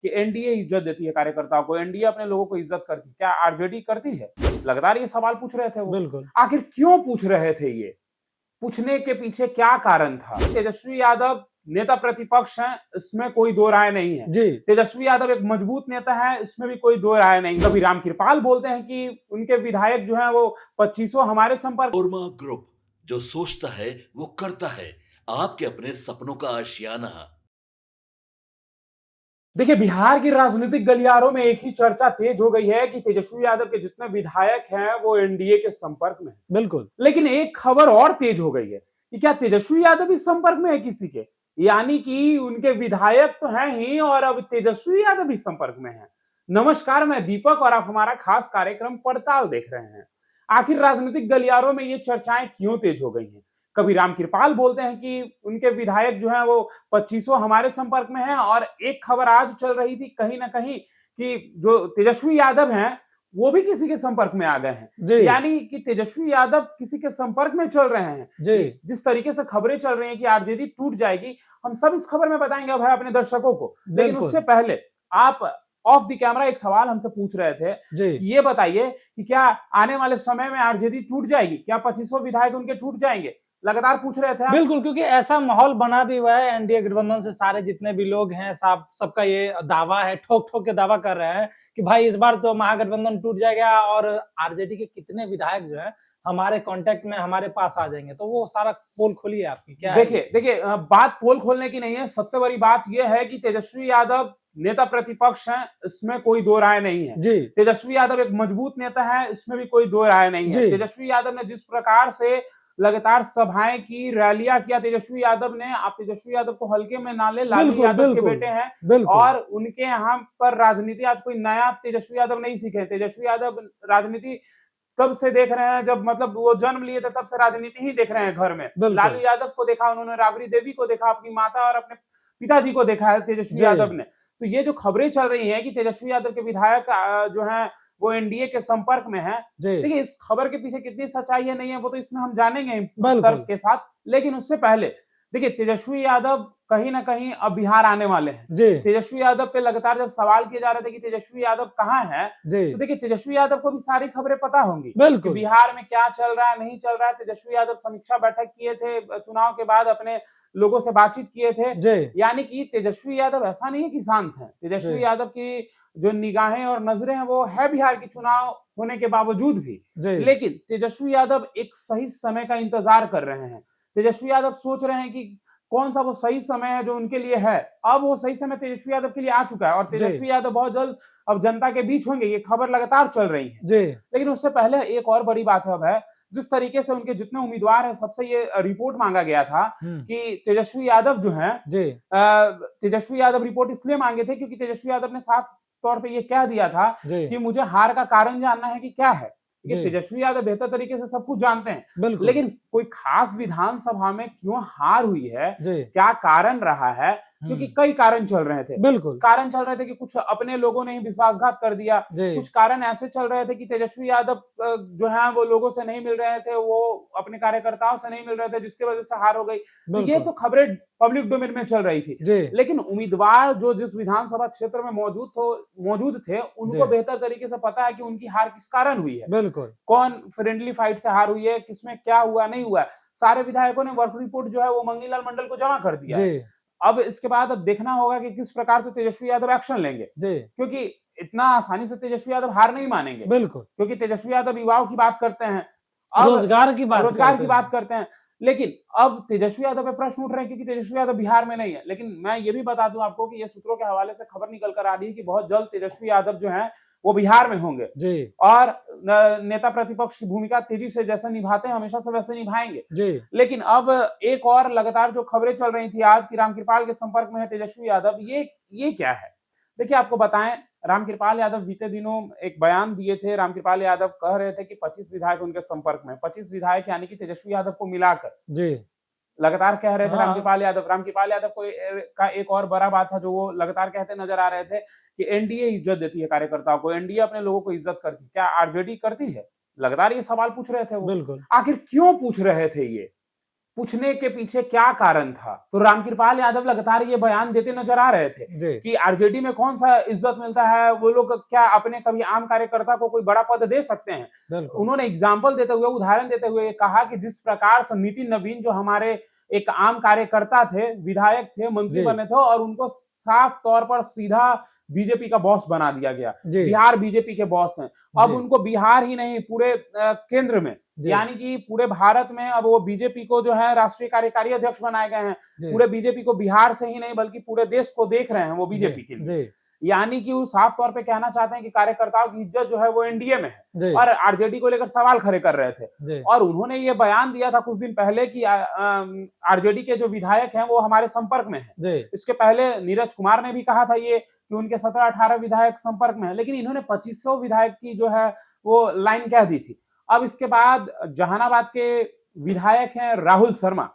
कि एनडीए इज्जत देती है कार्यकर्ताओं को, एनडीए अपने लोगों को इज्जत करती है, क्या आरजेडी करती है? लगातार ये सवाल पूछ रहे थे वो। बिल्कुल। आखिर क्यों पूछ रहे थे ये? पूछने के पीछे क्या कारण था? तेजस्वी यादव नेता प्रतिपक्ष हैं, इसमें कोई दो राय नहीं है। जी। तेजस्वी यादव एक मजबूत नेता है, इसमें भी कोई दो राय नहीं। कभी रामकृपाल बोलते हैं कि उनके विधायक जो हैं वो 2500 हमारे संपर्क। ओरमा ग्रुप, जो सोचता है वो करता है। आपके अपने सपनों का आशियाना। देखिए, बिहार की राजनीतिक गलियारों में एक ही चर्चा तेज हो गई है कि तेजस्वी यादव के जितने विधायक हैं वो एनडीए के संपर्क में हैं। बिल्कुल। लेकिन एक खबर और तेज हो गई है कि क्या तेजस्वी यादव इस संपर्क में है किसी के? यानी कि उनके विधायक तो हैं ही और अब तेजस्वी यादव भी संपर्क में है। नमस्कार, मैं दीपक और आप हमारा खास कार्यक्रम पड़ताल देख रहे हैं। आखिर राजनीतिक गलियारों में ये चर्चाएं क्यों तेज हो गई हैं? कभी रामकृपाल बोलते हैं कि उनके विधायक जो हैं वो 2500 हमारे संपर्क में हैं और एक खबर आज चल रही थी कहीं ना कहीं कि जो तेजस्वी यादव हैं वो भी किसी के संपर्क में आ गए हैं। यानी कि तेजस्वी यादव किसी के संपर्क में चल रहे हैं। जिस तरीके से खबरें चल रही हैं कि आरजेडी टूट जाएगी, हम सब इस खबर में बताएंगे भाई अपने दर्शकों को। लेकिन उससे पहले आप ऑफ द कैमरा एक सवाल हमसे पूछ रहे थे कि ये बताइए कि क्या आने वाले समय में आरजेडी टूट जाएगी? क्या 2500 विधायक उनके टूट जाएंगे? लगातार पूछ रहे थे आप। बिल्कुल, क्योंकि ऐसा माहौल बना भी हुआ है। एनडीए गठबंधन से सारे जितने भी लोग हैं सबका ये दावा है, ठोक ठोक के दावा कर रहे हैं कि भाई इस बार तो महागठबंधन टूट जाएगा और आरजेडी के कितने विधायक जो है हमारे कांटेक्ट में हमारे पास आ जाएंगे। तो वो सारा पोल खोलिए आपकी क्या है? देखिए बात पोल खोलने की नहीं है। सबसे बड़ी बात यह है कि तेजस्वी यादव नेता प्रतिपक्ष हैं, इसमें कोई दो राय नहीं है। तेजस्वी यादव एक मजबूत नेता है, इसमें भी कोई दो राय नहीं है। तेजस्वी यादव ने जिस प्रकार से लगातार सभाएं की, रैलियां किया तेजस्वी यादव ने, आप तेजस्वी यादव को हल्के में ना ले, लालू यादव के बेटे हैं और उनके यहाँ पर राजनीति आज कोई नया तेजस्वी यादव नहीं सीखे। तेजस्वी यादव राजनीति तब से देख रहे हैं जब मतलब वो जन्म लिए थे, तब से राजनीति ही देख रहे हैं घर में। लालू यादव को देखा उन्होंने, राबड़ी देवी को देखा, अपनी माता और अपने पिताजी को देखा है तेजस्वी यादव ने। तो ये जो खबरें चल रही हैं कि तेजस्वी यादव के विधायक जो हैं वो एनडीए के संपर्क में है, देखिए इस खबर के पीछे कितनी सच्चाई है नहीं है वो तो इसमें हम जानेंगे तर्क के साथ। लेकिन उससे पहले देखिए, तेजस्वी यादव कहीं ना कहीं अब बिहार आने वाले हैं। तेजस्वी यादव पे लगातार जब सवाल किए जा रहे थे कि तेजस्वी यादव कहाँ है, तो देखिए तेजस्वी यादव को भी सारी खबरें पता होंगी कि बिहार में क्या चल रहा है, नहीं चल रहा है। तेजस्वी यादव समीक्षा बैठक किए थे, चुनाव के बाद अपने लोगों से बातचीत किए थे। यानी कि तेजस्वी यादव ऐसा नहीं है कि शांत है। तेजस्वी यादव की जो निगाहें और नजरें हैं वो है बिहार की चुनाव होने के बावजूद भी। लेकिन तेजस्वी यादव एक सही समय का इंतजार कर रहे हैं। तेजस्वी यादव सोच रहे हैं कि कौन सा वो सही समय है जो उनके लिए है। अब वो सही समय तेजस्वी यादव के लिए आ चुका है और तेजस्वी यादव बहुत जल्द अब जनता के बीच होंगे। ये खबर लगातार चल रही है। लेकिन उससे पहले एक और बड़ी बात है, जिस तरीके से उनके जितने उम्मीदवार हैं सबसे ये रिपोर्ट मांगा गया था कि तेजस्वी यादव जो है, तेजस्वी यादव रिपोर्ट इसलिए मांगे थे क्योंकि तेजस्वी यादव ने साफ तौर पे ये कह दिया था कि मुझे हार का कारण जानना है कि क्या है। तेजस्वी यादव बेहतर तरीके से सब कुछ जानते हैं, लेकिन कोई खास विधानसभा में क्यों हार हुई है, क्या कारण रहा है, क्योंकि कई कारण चल रहे थे। कारण चल रहे थे कि कुछ अपने लोगों ने ही विश्वासघात कर दिया, कुछ कारण ऐसे चल रहे थे कि तेजस्वी यादव जो है वो लोगों से नहीं मिल रहे थे, वो अपने कार्यकर्ताओं से नहीं मिल रहे थे, जिसकी वजह से हार हो गई। तो ये तो खबरें पब्लिक डोमेन में चल रही थी। लेकिन उम्मीदवार जो जिस विधानसभा क्षेत्र में मौजूद थे, उनको बेहतर तरीके से पता है कि उनकी हार किस कारण हुई है, कौन फ्रेंडली फाइट से हार हुई है, किसमें क्या हुआ नहीं हुआ। सारे विधायकों ने वर्क रिपोर्ट जो है वो मंगनीलाल मंडल को जमा कर दिया है। अब इसके बाद अब देखना होगा कि किस प्रकार से तेजस्वी यादव एक्शन लेंगे, क्योंकि इतना आसानी से तेजस्वी यादव हार नहीं मानेंगे। क्योंकि तेजस्वी यादव युवाओं की बात करते हैं, रोजगार की बात करते हैं। लेकिन अब तेजस्वी यादव पे प्रश्न उठ रहे हैं क्योंकि तेजस्वी यादव बिहार में नहीं है। लेकिन मैं ये भी बता दूं आपको कि ये सूत्रों के हवाले से खबर निकल कर आ रही है कि बहुत जल्द तेजस्वी यादव जो है वो बिहार में होंगे और नेता प्रतिपक्ष की भूमिका तेजी से जैसा निभाते हैं हमेशा से वैसे निभाएंगे। लेकिन अब एक और लगातार जो खबरें चल रही थी आज की, रामकृपाल के संपर्क में है तेजस्वी यादव, ये क्या है? देखिए आपको बताएं, रामकृपाल यादव बीते दिनों एक बयान दिए थे। रामकृपाल यादव कह रहे थे कि 25 विधायक उनके संपर्क में, 25 विधायक यानी कि तेजस्वी यादव को मिलाकर लगातार कह रहे थे रामकृपाल यादव को का एक और बड़ा बात था जो वो लगातार कहते नजर आ रहे थे कि एनडीए इज्जत देती है कार्यकर्ताओं को, एनडीए अपने लोगों को इज्जत करती है, क्या आरजेडी करती है? लगातार ये सवाल पूछ रहे थे वो। आखिर क्यों पूछ रहे थे ये? पूछने के पीछे क्या कारण था, तो रामकृपाल यादव लगातार ये बयान देते नजर आ रहे थे कि आरजेडी में कौन सा इज्जत मिलता है, वो लोग क्या अपने कभी आम कार्यकर्ता को कोई बड़ा पद दे सकते हैं। उन्होंने एग्जाम्पल देते हुए, उदाहरण देते हुए कहा कि जिस प्रकार से नितिन नवीन जो हमारे एक आम कार्यकर्ता थे, विधायक थे, मंत्री बने थे और उनको साफ तौर पर सीधा बीजेपी का बॉस बना दिया गया, बिहार बीजेपी के बॉस हैं। अब उनको बिहार ही नहीं पूरे केंद्र में, यानी कि पूरे भारत में अब वो बीजेपी को जो है राष्ट्रीय कार्यकारी अध्यक्ष बनाए गए हैं। पूरे बीजेपी को बिहार से ही नहीं बल्कि पूरे देश को देख रहे हैं वो बीजेपी के लिए। यानी कि वो साफ तौर पे कहना चाहते हैं कि कार्यकर्ताओं की इज्जत जो है वो एनडीए में है और आरजेडी को लेकर सवाल खड़े कर रहे थे। और उन्होंने ये बयान दिया था कुछ दिन पहले कि आरजेडी के जो विधायक हैं वो हमारे संपर्क में है। इसके पहले नीरज कुमार ने भी कहा था ये कि उनके 17-18 विधायक संपर्क में है, लेकिन इन्होंने 2500 विधायक की जो है वो लाइन कह दी थी। अब इसके बाद जहानाबाद के विधायक हैं राहुल शर्मा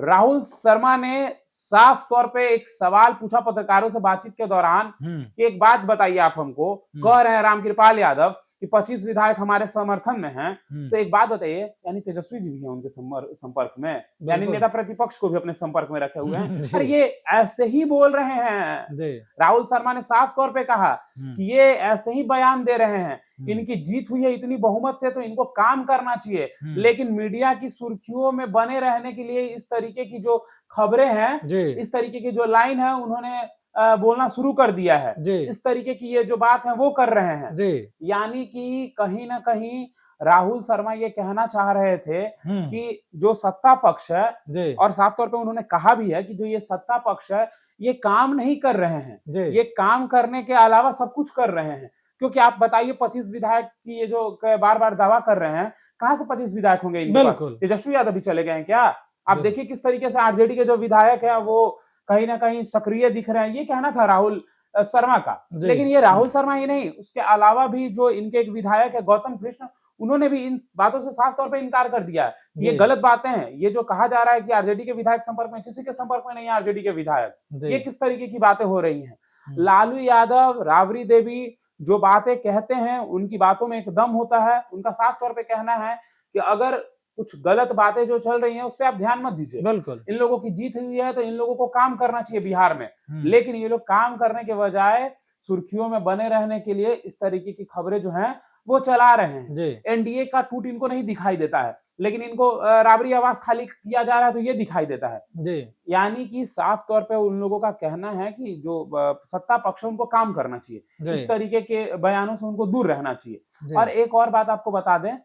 राहुल शर्मा ने साफ तौर पे एक सवाल पूछा पत्रकारों से बातचीत के दौरान कि एक बात बताइए आप हमको, कह रहे हैं रामकृपाल यादव कि 25 विधायक हमारे समर्थन में हैं, तो एक बात बताइए, यानी तेजस्वी जी भी हैं उनके संपर्क में, यानी नेता प्रतिपक्ष को भी अपने संपर्क में रखे हुए हैं। अरे ये ऐसे ही बोल रहे हैं। राहुल शर्मा ने साफ तौर पे कहा कि ये ऐसे ही बयान दे रहे हैं, इनकी जीत हुई है इतनी बहुमत से तो इनको काम करना चाहिए, लेकिन मीडिया की सुर्खियों में बने रहने के लिए इस तरीके की जो खबरें हैं, इस तरीके की जो लाइन है उन्होंने बोलना शुरू कर दिया है। इस तरीके की ये जो बात है वो कर रहे हैं। यानी कि कहीं ना कहीं राहुल शर्मा ये कहना चाह रहे थे कि जो सत्ता पक्ष है, और साफ तौर पे उन्होंने कहा भी है कि जो ये सत्ता पक्ष है ये काम नहीं कर रहे हैं, ये काम करने के अलावा सब कुछ कर रहे हैं। क्योंकि आप बताइए 25 विधायक की ये जो बार बार दावा कर रहे हैं, कहां से 25 विधायक होंगे इनके पास? तेजस्वी यादव भी चले गए हैं क्या? आप देखिए किस तरीके से आरजेडी के जो विधायक हैं वो कहीं ना कहीं सक्रिय दिख रहे हैं। ये कहना था राहुल शर्मा का, लेकिन ये राहुल शर्मा ही नहीं, उसके अलावा भी जो इनके एक विधायक है गौतम कृष्ण, उन्होंने भी इन बातों से साफ तौर पे इनकार कर दिया है। ये गलत बातें हैं। ये जो कहा जा रहा है कि आरजेडी के विधायक संपर्क में, किसी के संपर्क में नहीं है आरजेडी के विधायक, ये किस तरीके की बातें हो रही हैं? लालू यादव, राबड़ी देवी जो बातें कहते हैं उनकी बातों में एक दम होता है। उनका साफ तौर पे कहना है कि अगर कुछ गलत बातें जो चल रही हैं उस पर आप ध्यान मत दीजिए। बिल्कुल, इन लोगों की जीत हुई है तो इन लोगों को काम करना चाहिए बिहार में, लेकिन ये लोग काम करने के बजाय सुर्खियों में बने रहने के लिए इस तरीके की खबरें जो हैं वो चला रहे हैं। एनडीए का टूट इनको नहीं दिखाई देता है, लेकिन इनको राबड़ी आवास खाली किया जा रहा है तो ये दिखाई देता है। यानी कि साफ तौर पे उन लोगों का कहना है कि जो सत्ता पक्ष है उनको काम करना चाहिए, इस तरीके के बयानों से उनको दूर रहना चाहिए। और एक और बात आपको बता दें,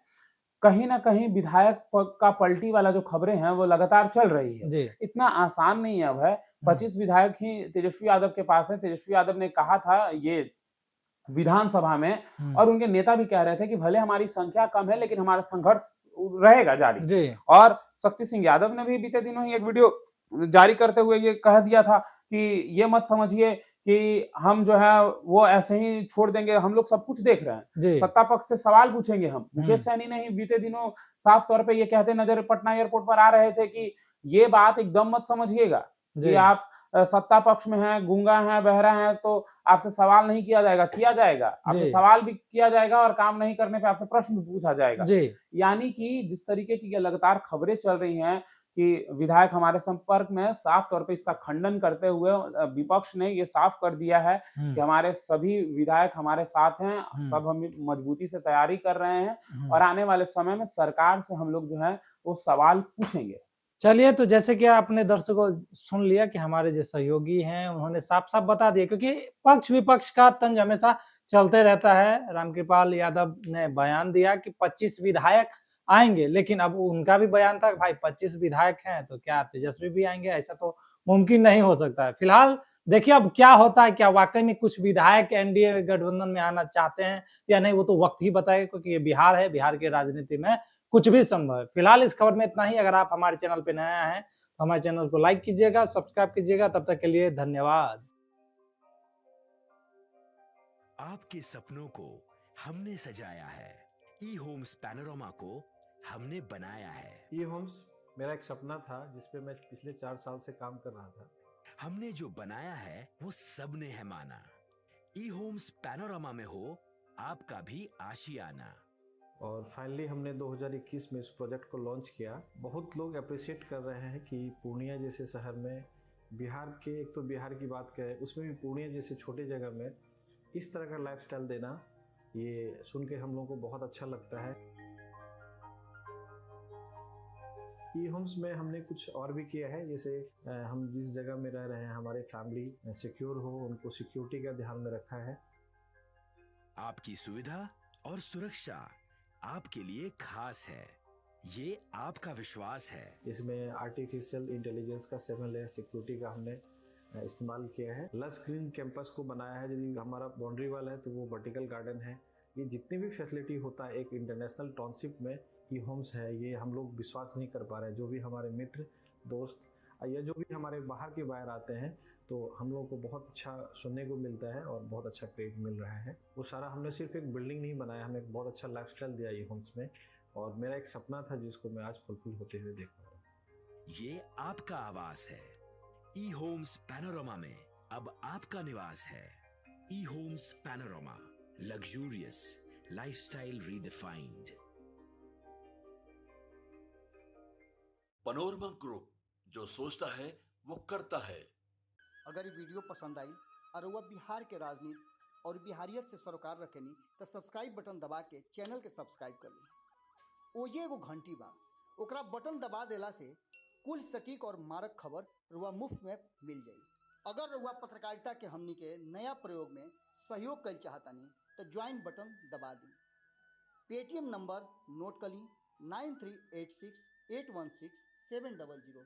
कहीं ना कहीं विधायक का पलटी वाला जो खबरें हैं वो लगातार चल रही है। इतना आसान नहीं है। अब है 25 विधायक ही तेजस्वी यादव के पास है। तेजस्वी यादव ने कहा था ये विधानसभा में, और उनके नेता भी कह रहे थे कि भले हमारी संख्या कम है लेकिन हमारा संघर्ष रहेगा जारी। और शक्ति सिंह यादव ने भी बीते दिनों ही एक वीडियो जारी करते हुए ये कह दिया था कि ये मत समझिए कि हम जो है वो ऐसे ही छोड़ देंगे, हम लोग सब कुछ देख रहे हैं, सत्ता पक्ष से सवाल पूछेंगे हम। मुकेश सहनी ने ही बीते दिनों साफ तौर पे ये कहते नजर पटना एयरपोर्ट पर आ रहे थे कि ये बात एकदम मत समझिएगा कि आप सत्ता पक्ष में हैं, गूंगा हैं, बहरा हैं तो आपसे सवाल नहीं किया जाएगा, किया जाएगा, आपसे सवाल भी किया जाएगा और काम नहीं करने पे आपसे प्रश्न भी पूछा जाएगा। यानी कि जिस तरीके की लगातार खबरें चल रही हैं कि विधायक हमारे संपर्क में, साफ तौर पे इसका खंडन करते हुए विपक्ष ने ये साफ कर दिया है कि हमारे सभी विधायक हमारे साथ हैं, सब हम मजबूती से तैयारी कर रहे हैं और आने वाले समय में सरकार से हम लोग जो है वो सवाल पूछेंगे। चलिए, तो जैसे कि आपने दर्शकों सुन लिया कि हमारे जो सहयोगी हैं उन्होंने साफ साफ बता दिया, क्योंकि पक्ष विपक्ष का तंज हमेशा चलते रहता है। रामकृपाल यादव ने बयान दिया कि 25 विधायक आएंगे, लेकिन अब उनका भी बयान था कि भाई 25 विधायक हैं तो क्या तेजस्वी भी आएंगे? ऐसा तो मुमकिन नहीं हो सकता है। फिलहाल देखिए अब क्या होता है, क्या वाकई में कुछ विधायक एनडीए गठबंधन में आना चाहते हैं या नहीं, वो तो वक्त ही बताएगा, क्योंकि ये बिहार है, बिहार की राजनीति में कुछ भी संभव है। फिलहाल इस खबर में इतना ही। अगर आप हमारे चैनल पे नया हैं तो हमारे चैनल को लाइक कीजिएगा, सब्सक्राइब कीजिएगा। तब तक के लिए धन्यवाद। आपके सपनों को हमने सजाया है, ई होम्स पैनोरामा को हमने बनाया है। ई होम्स मेरा एक सपना था जिसपे मैं पिछले 4 साल से काम कर रहा था। हमने जो बनाया है वो सबने है माना। ई होम्स पैनोरामा में हो आपका भी आशियाना। और फाइनली हमने 2021 में इस प्रोजेक्ट को लॉन्च किया। बहुत लोग अप्रिशिएट कर रहे हैं कि पूर्णिया जैसे शहर में, बिहार के, एक तो बिहार की बात करें उसमें भी पूर्णिया जैसे छोटे जगह में इस तरह का लाइफस्टाइल देना, ये सुन के हम लोगों को बहुत अच्छा लगता है। ई होम्स में हमने कुछ और भी किया है, जैसे हम जिस जगह में रह रहे हैं हमारे फैमिली सिक्योर हो, उनको सिक्योरिटी का ध्यान में रखा है। आपकी सुविधा और सुरक्षा आपके लिए खास है, ये आपका विश्वास है। इसमें आर्टिफिशियल इंटेलिजेंस का 7 लेयर सिक्योरिटी का हमने इस्तेमाल किया है। लस ग्रीन कैंपस को बनाया है। यदि हमारा बाउंड्री वाल है तो वो वर्टिकल गार्डन है। ये जितनी भी फैसिलिटी होता है एक इंटरनेशनल टाउनशिप में, ई होम्स है, ये हम लोग विश्वास नहीं कर पा रहे हैं। जो भी हमारे मित्र दोस्त या जो भी हमारे बाहर के बाहर आते हैं तो हम लोगों को बहुत अच्छा सुनने को मिलता है और बहुत अच्छा क्रेडिट मिल रहा है। वो सारा हमने सिर्फ एक बिल्डिंग नहीं बनाया, हमें एक बहुत अच्छा लाइफस्टाइल दिया ई होम्स में, और मेरा एक सपना था जिसको मैं आज फुलफिल होते हुए देख पा रहा हूँ। ये आपका आवास है। ई होम्स पैनोरामा में अब आपका निवास है। E homes panorama, luxurious lifestyle redefined. Panorama group, जो सोचता है वो करता है। अगर ये वीडियो पसंद आई और वह बिहार के राजनीति और बिहारियत से सरोकार रखेनी तो सब्सक्राइब बटन दबा के चैनल के सब्सक्राइब कर ली। ओजे एगो घंटी बा, ओकरा बटन दबा देला से कुल सटीक और मारक खबर रुआ मुफ्त में मिल जाई। अगर रुआ पत्रकारिता के हमनी के नया प्रयोग में सहयोग कर चाहतानी तो ज्वाइन बटन दबा दी। पेटीएम नंबर नोट कर ली 9386816700।